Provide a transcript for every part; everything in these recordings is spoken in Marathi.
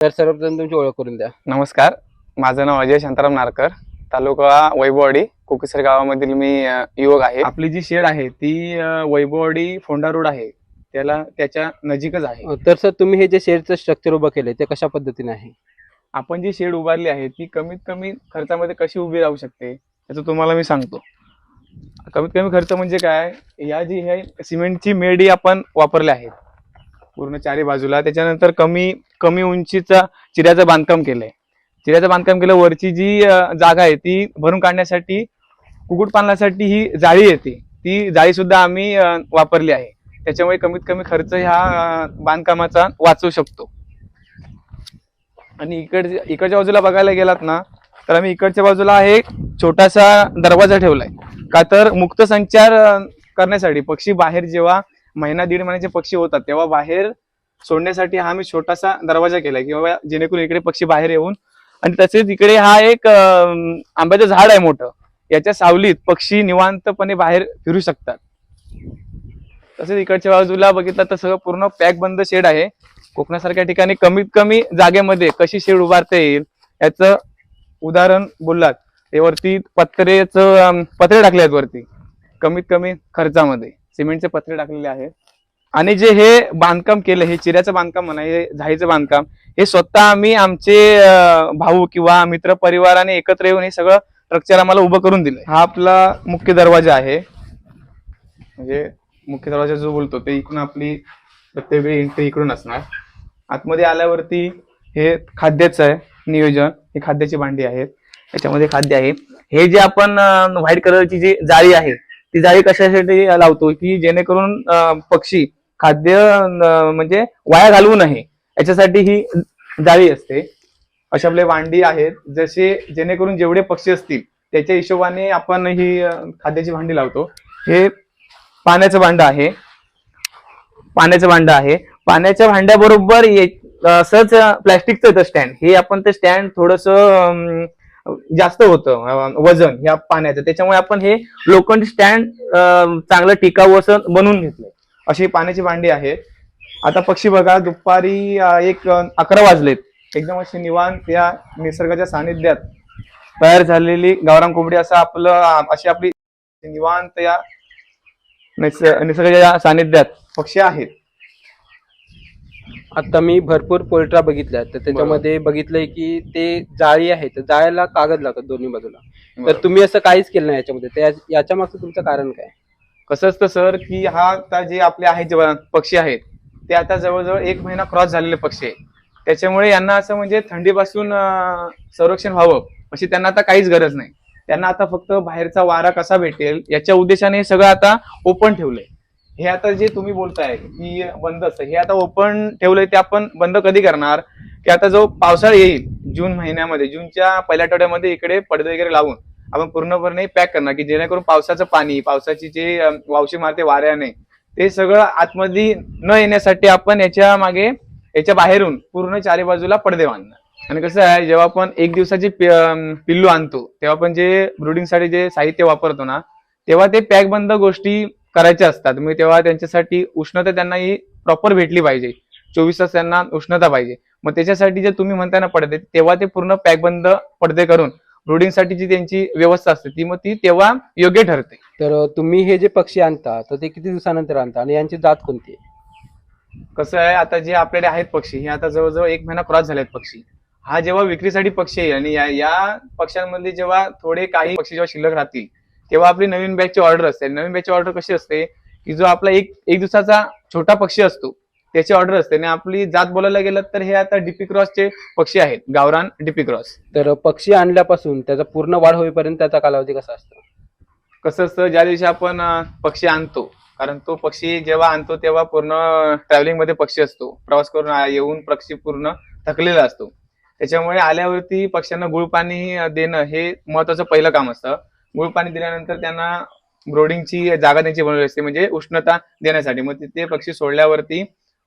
तर सर्वप्रथम तुमची ओळख करून द्या. नमस्कार, माझं नाव अजय शांताराम नारकर, तालुका वैभववाडी, कोकेसर गावामधील मी युवक आहे. आपली जी शेड आहे ती वैभववाडी फोंडा रोड आहे, त्याच्या नजीकच आहे. तर सर तुम्ही हे जे शेडचं स्ट्रक्चर उभं केलंय ते कशा पद्धतीने आहे? आपण जी शेड उभारली आहे ती कमीत कमी खर्चामध्ये कशी उभी राहू शकते याचं तुम्हाला मी सांगतो. कमीत कमी खर्च म्हणजे काय, हे सिमेंटची मेडी आपण वापरले आहेत पूर्ण चारी बाजूला. त्याच्यानंतर कमी उंचीचा चिऱ्याचं बांधकाम केलंय. चिऱ्याचं बांधकाम केलं. वरची जी जागा आहे ती भरून काढण्यासाठी कुक्कुटपालनासाठी ही जाळी येते, ती जाळी सुद्धा आम्ही वापरली आहे. त्याच्यामुळे कमीत कमी खर्च ह्या बांधकामाचा वाचवू शकतो. आणि इकडच्या बाजूला बघायला गेलात ना, तर आम्ही इकडच्या बाजूला एक छोटासा दरवाजा ठेवलाय. का तर मुक्त संचार करण्यासाठी पक्षी बाहेर जेव्हा महिना दीड महिन्याचे पक्षी होतात तेव्हा बाहेर सोडण्यासाठी हा आम्ही छोटासा दरवाजा केलाय, किंवा जेणेकरून इकडे पक्षी बाहेर येऊन. आणि तसेच इकडे हा एक आंब्याचं झाड आहे मोठं, याच्या सावलीत पक्षी निवांतपणे बाहेर फिरू शकतात. तसेच इकडच्या बाजूला बघितलं तर सगळं पूर्ण पॅक बंद शेड आहे. कोकणासारख्या ठिकाणी कमीत कमी जागेमध्ये कशी शेड उभारता येईल याचं उदाहरण बोललात. ते वरती पत्रे टाकले आहेत, वरती कमीत कमी खर्चामध्ये सिमेंटचे पत्रे टाकलेले आहेत. आणि जे हे बांधकाम केलं, हे चिऱ्याचं बांधकाम म्हणा, हे झाईचं बांधकाम, हे स्वतः आम्ही आमचे भाऊ किंवा मित्र परिवाराने एकत्र येऊन हे सगळं स्ट्रक्चर आम्हाला उभं करून दिलंय. हा आपला मुख्य दरवाजा आहे. म्हणजे मुख्य दरवाजा जो बोलतो ते इकडून आपली प्रत्येक वेळी एंट्री इकडून असणार. आतमध्ये आल्यावरती हे खाद्याचं आहे नियोजन. हे खाद्याची भांडी आहेत, याच्यामध्ये खाद्य आहे. हे जे आपण व्हाईट कलरची जी जाळी आहे ती जाळी कशासाठी लावतो की जेणेकरून पक्षी खाद्य म्हणजे वाया घालवू नये याच्यासाठी ही जाळी असते. अशा आपले भांडी आहेत, जसे जेणेकरून जेवढे पक्षी असतील त्याच्या हिशोबाने आपण ही खाद्याची भांडी लावतो. हे पाण्याचं भांड आहे. पाण्याच्या भांड्याबरोबर सहज प्लॅस्टिकचं येतं स्टँड. हे आपण ते स्टँड थोडस जास्त होतं वजन या पाण्याचं, त्याच्यामुळे आपण हे लोखंडी स्टँड चांगलं टिकाऊ असं बनवून घेतलंय. अशी पाण्याची भांडी आहेत. आता पक्षी बघा, दुपारी 11 वाजलेत, एकदम अशी निवांत या निसर्गाच्या सानिध्यात तयार झालेली गावरान कोंबडी अशी आपली निवांत या निसर्गाच्या सानिध्यात पक्षी आहेत. आता मी भरपूर पोल्ट्रा बघितल्या, तर त्याच्यामध्ये बघितलंय की ते जाळी आहे, तर जाळ्याला कागद लागतात दोन्ही बाजूला. तर तुम्ही असं काहीच केलं नाही याच्यामध्ये, तर याच्या मागचं तुमचं कारण काय? कसं असतं सर की हा आता जे आपले आहेत पक्षी आहेत ते आता जवळजवळ 1 महिना क्रॉस झालेले पक्षी आहेत. त्याच्यामुळे यांना असं म्हणजे थंडीपासून संरक्षण व्हावं अशी त्यांना आता काहीच गरज नाही. त्यांना आता फक्त बाहेरचा वारा कसा भेटेल याच्या उद्देशाने हे सगळं आता ओपन ठेवलंय. हे आता जे तुम्ही बोलताय की बंद असतं, हे आता ओपन ठेवलंय. ते आपण बंद कधी करणार की आता जो पावसाळा येईल जून महिन्यामध्ये, जूनच्या पहिल्या आठवड्यामध्ये इकडे पडदे वगैरे लावून आपण पूर्णपणे पॅक करणार, की जेणेकरून पावसाचं पाणी, पावसाची जे वावशी मारते वाऱ्याने, ते सगळं आतमध्ये न येण्यासाठी आपण याच्या बाहेरून पूर्ण चारी बाजूला पडदे बांधणार. आणि कसं आहे, जेव्हा आपण 1 दिवसाची पिल्लू आणतो तेव्हा आपण जे ब्रुडिंगसाठी जे साहित्य वापरतो ना, तेव्हा ते पॅक बंद गोष्टी करायच्या असतात. मग तेव्हा त्यांच्यासाठी उष्णता त्यांना ही प्रॉपर भेटली पाहिजे, 24 तास त्यांना उष्णता पाहिजे. मग त्याच्यासाठी जे तुम्ही म्हणताय ना पडदे, तेव्हा ते पूर्ण पॅक बंद पडदे करून ब्रुडिंगसाठी जी त्यांची व्यवस्था असते ती तेव्हा योग्य ठरते. तर तुम्ही हे जे पक्षी आणता तर ते किती दिवसानंतर आणता आणि यांची जात कोणती आहे? कसं आहे, आता जे आपल्याकडे आहेत पक्षी, हे आता जवळजवळ 1 महिना क्रॉस झालेत पक्षी. हा जेव्हा विक्रीसाठी पक्षी येईल आणि या पक्ष्यांमध्ये जेव्हा थोडे काही पक्षी जेव्हा शिल्लक राहतील तेव्हा आपली नवीन बॅचची ऑर्डर असते. नवीन बॅचची ऑर्डर कशी असते की जो आपला एक दिवसाचा छोटा पक्षी असतो त्याची ऑर्डर असते. आणि आपली जात बोलायला गेलं तर हे आता डीपी क्रॉसचे पक्षी आहेत, गावरान डीपी क्रॉस. तर पक्षी आणल्यापासून त्याचा पूर्ण वाढ होईपर्यंत त्याचा कालावधी कसा असतो? कसं असतं, ज्या दिवशी आपण पक्षी आणतो, कारण तो पक्षी जेव्हा आणतो तेव्हा पूर्ण ट्रॅव्हलिंग मध्ये पक्षी असतो, प्रवास करून येऊन पक्षी पूर्ण थकलेला असतो. त्याच्यामुळे आल्यावरती पक्ष्यांना गुळ पाणी देणं हे महत्वाचं पहिलं काम असतं. गुळ पाणी दिल्यानंतर त्यांना ब्रोडिंगची जागा त्यांची बनवली असते, म्हणजे उष्णता देण्यासाठी. मग ते पक्षी सोडल्यावरती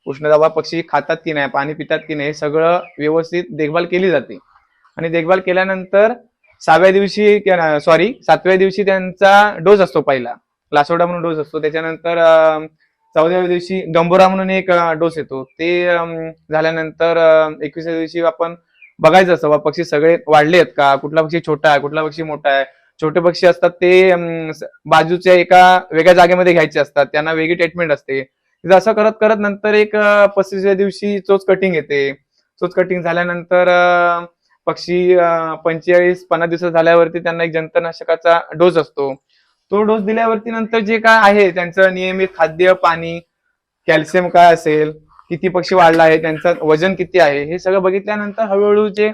उष्णता पक्षी खातात की नाही, पाणी पितात की नाही, सगळं व्यवस्थित देखभाल केली जाते. आणि देखभाल केल्यानंतर 7व्या दिवशी त्यांचा डोस असतो, पहिला लासोडा म्हणून डोस असतो. त्याच्यानंतर 14व्या दिवशी डंबोरा म्हणून एक डोस येतो. ते झाल्यानंतर 21व्या दिवशी आपण बघायचं असतं पक्षी सगळे वाढले आहेत का, कुठला पक्षी छोटा आहे, कुठला पक्षी मोठा आहे. छोटे पक्षी असतात ते बाजूच्या एका वेगळ्या जागेमध्ये घ्यायचे असतात, त्यांना वेगळी ट्रीटमेंट असते. असं करत करत नंतर एक 35व्या दिवशी चोच कटिंग येते. चोच कटिंग झाल्यानंतर पक्षी 45-50 दिवस झाल्यावरती त्यांना एक जंतुनाशकाचा डोस असतो. तो डोस दिल्यावरती नंतर जे काय आहे त्यांचं नियमित खाद्य, पाणी, कॅल्शियम काय असेल, किती पक्षी वाढला आहे, त्यांचं वजन किती आहे, हे सगळं बघितल्यानंतर हळूहळू जे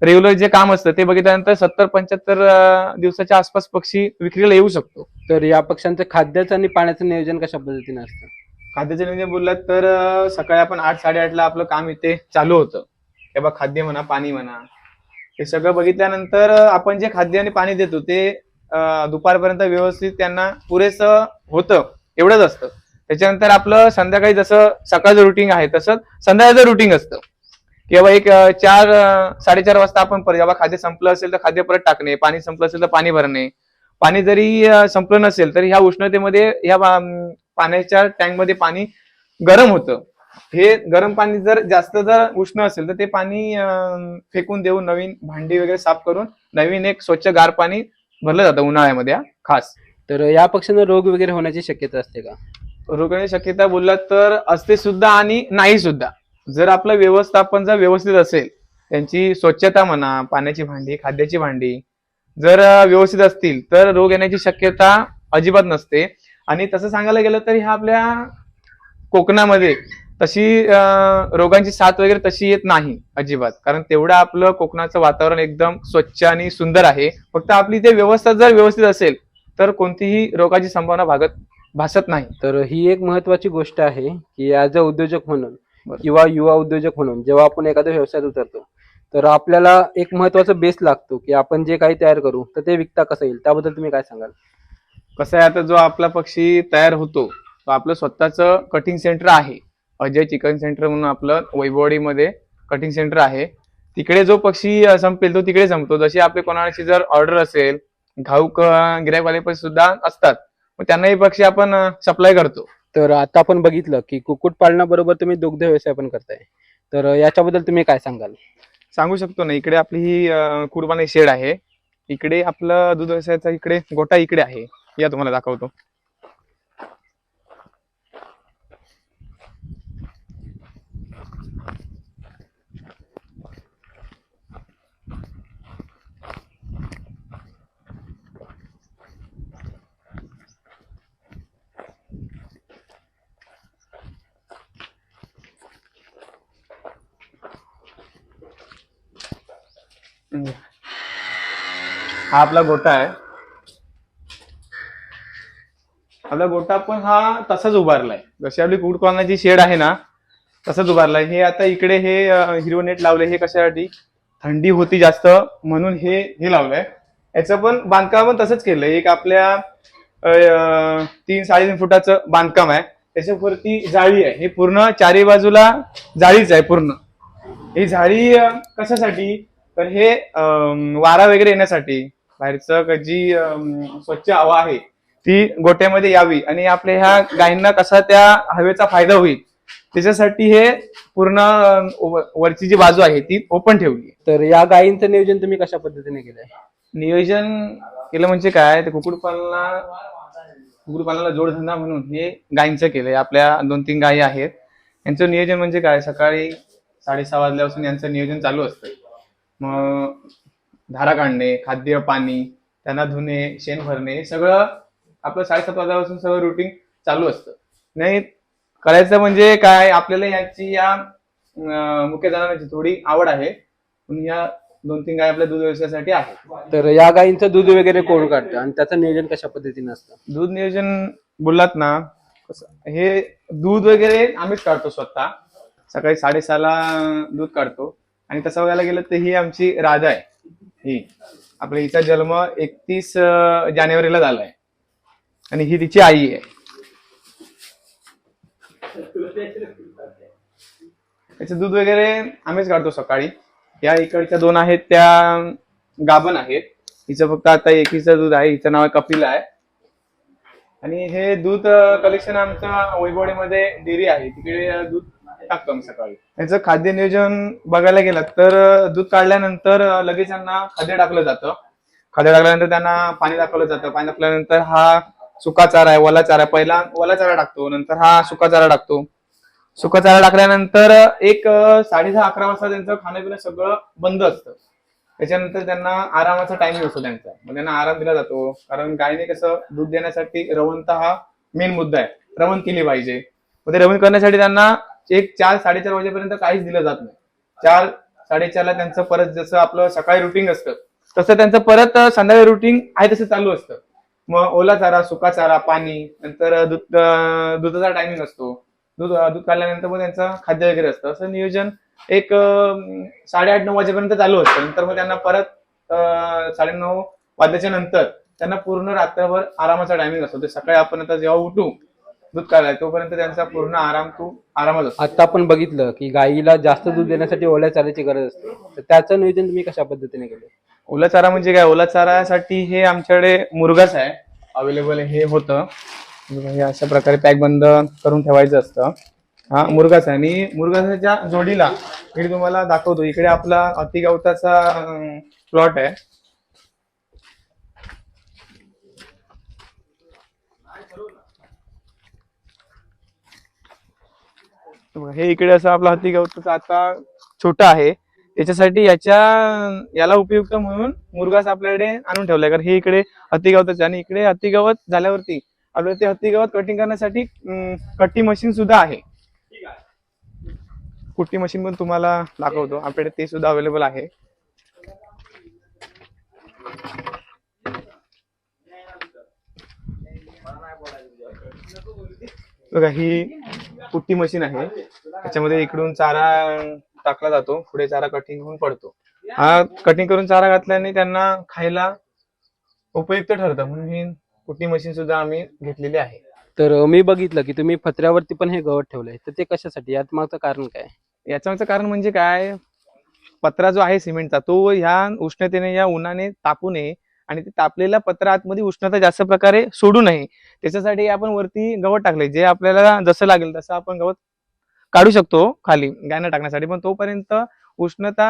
रेग्युलर जे काम असतं ते बघितल्यानंतर 70-75 दिवसाच्या आसपास पक्षी विक्रीला येऊ शकतो. तर या पक्ष्यांचं खाद्याचं आणि पाण्याचं नियोजन कशा पद्धतीने असतं? खाद्याचं नियोजन बोललात तर सकाळी आपण 8-8:30ला आपलं काम इथे चालू होतं. हे बघ, खाद्य म्हणा, पाणी म्हणा, हे सगळं बघितल्यानंतर आपण जे खाद्य आणि पाणी देतो ते दुपारपर्यंत व्यवस्थित त्यांना पुरेसं होतं एवढंच असतं. त्याच्यानंतर आपलं संध्याकाळी जसं सकाळचं रुटीन आहे तसंच संध्याकाळचं रुटीन असतं. किंवा एक 4-4:30 वाजता आपण जेव्हा खाद्य संपलं असेल तर खाद्य परत टाकणे, पाणी संपलं असेल तर पाणी भरणे. पाणी जरी संपलं नसेल तरी ह्या उष्णतेमध्ये ह्या पाण्याच्या टँकमध्ये पाणी गरम होतं. हे गरम पाणी जर उष्ण असेल तर ते पाणी फेकून देऊन नवीन भांडी वगैरे साफ करून नवीन एक स्वच्छ गार पाणी भरलं जातं उन्हाळ्यामध्ये खास. तर या पक्ष्यांना रोग वगैरे होण्याची शक्यता असते का? रोगाची शक्यता बोललात तर असते सुद्धा आणि नाही सुद्धा. जर आपलं व्यवस्थापन जर व्यवस्थित असेल, त्यांची स्वच्छता म्हणा, पाण्याची भांडी, खाद्याची भांडी जर व्यवस्थित असतील तर रोग येण्याची शक्यता अजिबात नसते. आणि तसं सांगायला गेलं तर ह्या आपल्या कोकणामध्ये तशी रोगांची साथ वगैरे तशी येत नाही अजिबात, कारण तेवढं आपलं कोकणाचं वातावरण एकदम स्वच्छ आणि सुंदर आहे. फक्त आपली ते व्यवस्था जर व्यवस्थित असेल तर कोणतीही रोगाची संभावना भासत नाही. तर ही एक महत्वाची गोष्ट आहे की ऍज अ उद्योजक म्हणून किंवा युवा उद्योजक म्हणून जेव्हा आपण एखाद्या व्यवसायात उतरतो तर आपल्याला एक महत्वाचा बेस लागतो की आपण जे काही तयार करू तर ते विकता कसं येईल, त्याबद्दल तुम्ही काय सांगाल? कसं आहे, आता जो आपला पक्षी तयार होतो तो आपलं स्वतःचं कटिंग सेंटर आहे. अजय चिकन सेंटर म्हणून आपलं वैभववाडीमध्ये कटिंग सेंटर आहे. तिकडे जो पक्षी संपेल तो तिकडे संपतो. जशी आपली कोणाची जर ऑर्डर असेल, घाऊक गिरायकवाले पण सुद्धा असतात, मग त्यांनाही पक्षी आपण सप्लाय करतो. तर आता आपण बघितलं की कुक्कुटपालनाबरोबर तुम्ही दुग्ध व्यवसाय पण करताय, तर याच्याबद्दल तुम्ही काय सांगाल? सांगू शकतो ना. इकडे आपली ही कुरबानी शेड आहे. इकडे आपलं दूध व्यवसायाचा इकडे गोठा इकडे आहे. या तुम्हाला दाखवतो. हा आपला गोठा आहे. आपला गोठा पण हा तसाच उभारलाय, जशी आपली कुक्कुटपालनाची शेड आहे ना तसंच उभारलाय. हे आता इकडे हे हिरवं नेट लावलंय. हे कशासाठी? थंडी होती जास्त म्हणून हे लावलंय. याचं पण बांधकाम पण तसंच केलंय. एक आपल्या 3-3.5 फुटाचं बांधकाम आहे. त्याच्यावरती जाळी आहे. हे पूर्ण चारी बाजूला जाळीच आहे पूर्ण. ही जाळी कशासाठी? तर हे वारा वगैरे येण्यासाठी, बाहेरचं जी स्वच्छ हवा आहे ती गोठ्यामध्ये यावी आणि आपल्या ह्या गायींना कसा त्या हवेचा फायदा होईल त्याच्यासाठी हे पूर्ण वरची जी बाजू आहे ती ओपन ठेवली. तर या गायींचं नियोजन तुम्ही कशा पद्धतीने केलंय? नियोजन केलं म्हणजे काय, ते कुक्कुटपालनाला जोडधंदा म्हणून हे गायींचं केलंय. आपल्या 2-3 गायी आहेत. यांचं नियोजन म्हणजे काय, सकाळी 6:30 वाजल्यापासून यांचं नियोजन चालू असतं. मग धारा काढणे, खाद्य, पाणी, त्यांना धुणे, शेण भरणे, हे सगळं आपलं 7:30 वाजल्यापासून सगळं रुटीन चालू असतं. नाही करायचं म्हणजे काय, आपल्याला यांची या मुख्य जनावरांची थोडी आवड आहे म्हणून या 2-3 गाय आपल्या दूध व्यवसायासाठी आहेत. तर या गायींचं दूध वगैरे कोण काढतं आणि त्याचं नियोजन कशा पद्धतीने असतं? दूध नियोजन बोललात ना, हे दूध वगैरे आम्हीच काढतो स्वतः. सकाळी 6:30ला दूध काढतो. आणि तसं बघायला गेलं तर ही आमची राधा आहे. ही आपल्या हिचा जन्म 31 जानेवारीला झालाय आणि ही तिची आई आहे. त्याचं दूध वगैरे आम्हीच काढतो सकाळी. या इकडच्या 2 आहेत त्या गाभण आहेत. हिचं फक्त आता एकीचं दूध आहे. हिचं नाव आहे कपिला आहे. आणि हे दूध कलेक्शन आमच्या वैभवडीमध्ये डेअरी आहे, तिकडे दूध टाकतो आम्ही सकाळी. याचं खाद्य नियोजन बघायला गेलं तर दूध काढल्यानंतर लगेच त्यांना खाद्य टाकलं जातं. खाद्य टाकल्यानंतर त्यांना पाणी दाखवलं जातं. पाणी टाकल्यानंतर हा सुका चारा आहे, ओला चारा. पहिला ओला चारा टाकतो, नंतर हा सुका चारा टाकतो. सुका चारा टाकल्यानंतर एक 10:30-11 वाजता त्यांचं खाणं पिणं सगळं बंद असतं. त्याच्यानंतर त्यांना आरामाचा टाइम असतो त्यांचा, मग त्यांना आराम दिला जातो. कारण गायने कसं दूध देण्यासाठी रवंत हा मेन मुद्दा आहे, रवंत केली पाहिजे. मग ते रवंत करण्यासाठी त्यांना एक 4-4:30 वाजेपर्यंत काहीच दिलं जात नाही. 4-4:30ला त्यांचं परत जसं आपलं सकाळी रुटीन असतं तसं त्यांचं परत संध्याकाळी रुटीन आहे तसं चालू असतं. मग ओला चारा, सुका चारा, पाणी, नंतर दुधाचा टायमिंग असतो. दूध काढल्यानंतर मग त्यांचं खाद्य वगैरे असतं. असं नियोजन एक 8:30-9 वाजेपर्यंत चालू असतं. नंतर मग त्यांना परत 9:30 वाजल्याच्या नंतर त्यांना पूर्ण रात्रभर आरामाचा टायमिंग असतो. ते सकाळी आपण आता जेव्हा उठू दूध काढायला तोपर्यंत त्यांचा पूर्ण आरामच असतो. आता आपण बघितलं की गाईला जास्त दूध देण्यासाठी ओल्या चाऱ्याची गरज असते, तर त्याचं नियोजन तुम्ही कशा पद्धतीने केलं? ओला चारा म्हणजे काय? ओला चारासाठी हे आमच्याकडे मुरघास आहे अवेलेबल, हे होतं. हे अशा प्रकारे पॅक बंद करून ठेवायचं असतं. हा मुरघास आहे, आणि मुरघासाच्या जोडीला मी तुम्हाला दाखवतो. इकडे आपला अतिगवताचा प्लॉट आहे. हे इकडे असं आपला हत्तीगवताचा आता छोटा आहे, त्याच्यासाठी याला उपयुक्त म्हणून मुरघास आपल्याकडे आणून ठेवलाय. कारण हे इकडे हत्तीगवताचे, आणि इकडे हत्तीगवत झाल्यावरती आपल्याला ते हत्तीगवत कटिंग करण्यासाठी कट्टी मशीन सुद्धा आहे. कुट्टी मशीन पण तुम्हाला दाखवतो, आपल्याकडे ते सुद्धा अवेलेबल आहे. बघा, ही कुट्टी मशीन आहे. त्याच्यामध्ये इकडून चारा टाकला जातो, पुढे चारा कटिंग होऊन पडतो. हा कटिंग करून चारा घातल्याने त्यांना खायला उपयुक्त ठरतं, म्हणून ही कुट्टी मशीन सुद्धा आम्ही घेतलेली आहे. तर मी बघितलं की तुम्ही पत्र्यावरती पण हे गवत ठेवलंय, तर ते कशासाठी? यात मागचं कारण काय? याचं मागचं कारण म्हणजे काय, पत्रा जो आहे सिमेंटचा, तो ह्या उष्णतेने, या उन्हाने तापू नये, आणि ते तापलेला पत्रा आतमध्ये उष्णता जास्त प्रकारे सोडू नये, त्याच्यासाठी आपण वरती गवत टाकले. जे आपल्याला जसं लागेल तसं आपण गवत काढू शकतो खाली गायना टाकण्यासाठी, पण तोपर्यंत उष्णता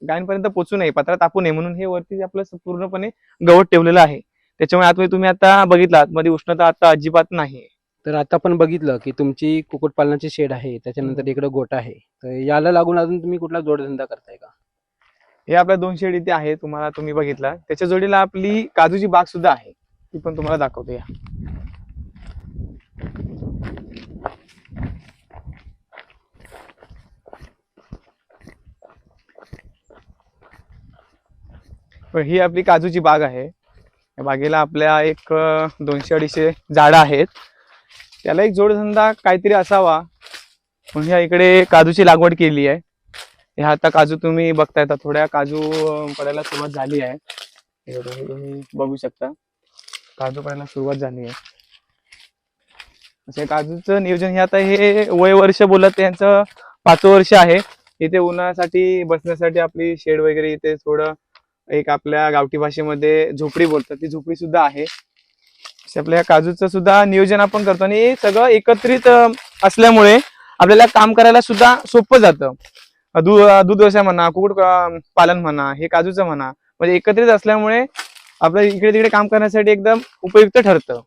गायींपर्यंत पोहोचू नये, पत्रा तापू नये, म्हणून हे वरती आपलं पूर्णपणे गवत ठेवलेलं आहे. त्याच्यामुळे आतमध्ये तुम्ही आता बघितलं, आतमध्ये उष्णता आता अजिबात नाही. तर आता आपण बघितलं की तुमची कुक्कुटपालनाची शेड आहे, त्याच्यानंतर इकडे गोठा आहे, तर याला लागून अजून तुम्ही कुठला जोडधंदा करताय का? हे आपल्या 2 शेड इथे आहे, तुम्ही बघितला. त्याच्या जोडीला आपली काजूची बाग सुद्धा आहे, ती पण तुम्हाला दाखवतो. या ही आपली काजूची बाग आहे. या बागेला आपल्या एक 200-250 झाडं आहेत. त्याला एक जोडधंदा काहीतरी असावा म्हणून ह्या इकडे काजूची लागवड केली आहे. ह्या आता काजू तुम्ही बघताय, थोड्या काजू पडायला सुरुवात झाली आहे. तुम्ही बघू शकता, काजू पडायला सुरुवात झाली आहे. असे काजूचं नियोजन हे आता हे वर्ष बोलत यांचं 5वं वर्ष आहे. इथे उन्हासाठी बसण्यासाठी आपली शेड वगैरे, इथे थोडं एक आपल्या गावठी भाषेमध्ये झोपडी बोलतात, ती झोपडी सुद्धा आहे. आपल्या काजूचं सुद्धा नियोजन आपण करतो, आणि हे सगळं एकत्रित असल्यामुळे आपल्याला काम करायला सुद्धा सोपं जातं. दूध व्यवसाय म्हणा, कुक्कुट पालन म्हणा, हे काजूचं म्हणा, म्हणजे एकत्रित असल्यामुळे आपल्या इकडे तिकडे काम करण्यासाठी एकदम उपयुक्त ठरतं.